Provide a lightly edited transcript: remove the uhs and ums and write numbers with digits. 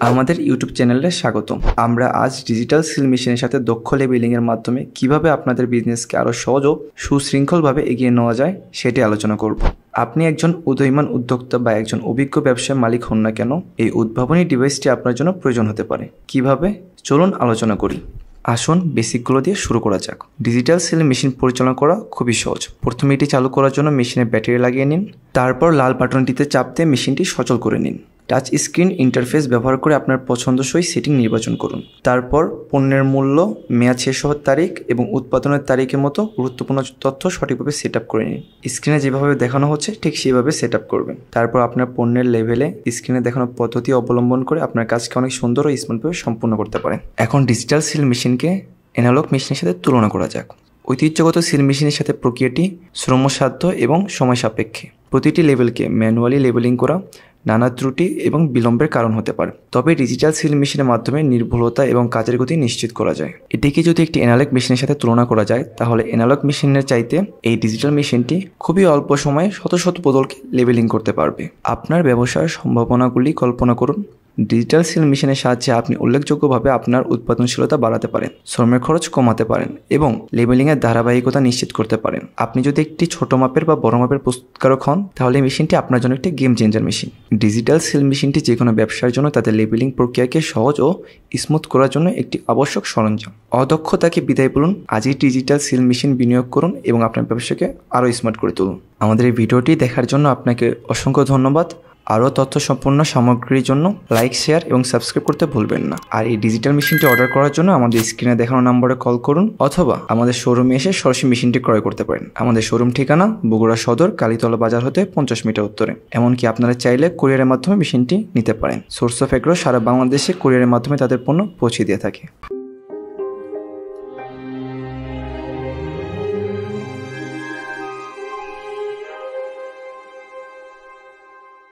আমাদের ইউটিউব চ্যানেলে স্বাগতম। আমরা আজ ডিজিটাল সিল মেশিনের সাথে দক্ষ লেবেলিংয়ের মাধ্যমে কিভাবে আপনাদের বিজনেসকে আরও সহজ ও সুশৃঙ্খলভাবে এগিয়ে নেওয়া যায় সেটি আলোচনা করব। আপনি একজন উদীয়মান উদ্যোক্তা বা একজন অভিজ্ঞ ব্যবসার মালিক হন না কেন, এই উদ্ভাবনী ডিভাইসটি আপনার জন্য প্রয়োজন হতে পারে। কিভাবে, চলুন আলোচনা করি। আসুন বেসিকগুলো দিয়ে শুরু করা যাক। ডিজিটাল সিল মেশিন পরিচালনা করা খুবই সহজ। প্রথমে এটি চালু করার জন্য মেশিনে ব্যাটারি লাগিয়ে নিন। তারপর লাল বাটনটিতে চাপ দিয়ে মেশিনটি সচল করে নিন। টাচ স্ক্রিন ইন্টারফেস ব্যবহার করে আপনার পছন্দসই সেটিং নির্বাচন করুন। তারপর পণ্যের মূল্য, মেয়াদ শেষ হওয়ার তারিখ এবং উৎপাদনের তারিখের মতো গুরুত্বপূর্ণ তথ্য সঠিকভাবে সেট আপ করে নিন। স্ক্রিনে যেভাবে দেখানো হচ্ছে ঠিক সেভাবে সেট আপ করবেন। তারপর আপনার পণ্যের লেভেলে স্ক্রিনে দেখানো পদ্ধতি অবলম্বন করে আপনার কাজকে অনেক সুন্দর ও স্মার্টভাবে সম্পূর্ণ করতে পারেন। এখন ডিজিটাল সিল মেশিনকে অ্যানালগ মেশিনের সাথে তুলনা করা যাক। ঐতিহ্যগত সিল মেশিনের সাথে প্রক্রিয়াটি শ্রমসাধ্য এবং সময় সাপেক্ষে। প্রতিটি লেভেলকে ম্যানুয়ালি লেবেলিং করা নানা ত্রুটি এবং বিলম্বের কারণ হতে পারে। তবে ডিজিটাল সিল মেশিনের মাধ্যমে নির্ভুলতা এবং কাজের গতি নিশ্চিত করা যায়। এটিকে যদি একটি অ্যানালগ মেশিনের সাথে তুলনা করা যায়, তাহলে অ্যানালগ মেশিনের চাইতে এই ডিজিটাল মেশিনটি খুবই অল্প সময়ে শত শত বদলকে লেবেলিং করতে পারবে। আপনার ব্যবসার সম্ভাবনাগুলি কল্পনা করুন। ডিজিটাল সিল মেশিনের সাহায্যে আপনি উল্লেখযোগ্যভাবে আপনার উৎপাদনশীলতা বাড়াতে পারেন, শ্রমের খরচ কমাতে পারেন এবং লেবেলিংয়ের ধারাবাহিকতা নিশ্চিত করতে পারেন। আপনি যদি একটি ছোট মাপের বা বড় মাপের প্রস্তুতকারক হন, তাহলে এই মেশিনটি আপনার জন্য একটি game changer machine. Digital seal মেশিনটি যে কোনো ব্যবসার জন্য তাদের লেবেলিং প্রক্রিয়াকে সহজ ও স্মুথ করার জন্য একটি আবশ্যক সরঞ্জাম। অদক্ষতাকে বিদায় বলুন, আজই ডিজিটাল সিল মেশিন বিনিয়োগ করুন এবং আপনার ব্যবসাকে আরও স্মার্ট করে তুলুন। আমাদের এই ভিডিওটি দেখার জন্য আপনাকে অসংখ্য ধন্যবাদ। আরও তথ্য সম্পন্ন সামগ্রীর জন্য লাইক, শেয়ার এবং সাবস্ক্রাইব করতে ভুলবেন না। আর এই ডিজিটাল মেশিনটি অর্ডার করার জন্য আমাদের স্ক্রিনে দেখানো নম্বরে কল করুন অথবা আমাদের শোরুমে এসে সরাসরি মেশিনটি ক্রয় করতে পারেন। আমাদের শোরুম ঠিকানা বগুড়া সদর, কালীতলা বাজার হতে 50 মিটার উত্তরে। এমনকি আপনারা চাইলে কুরিয়ারের মাধ্যমে মেশিনটি নিতে পারেন। সোর্স অফ এগ্রো সারা বাংলাদেশে কুরিয়ারের মাধ্যমে তাদের পণ্য পৌঁছে দিয়ে থাকে।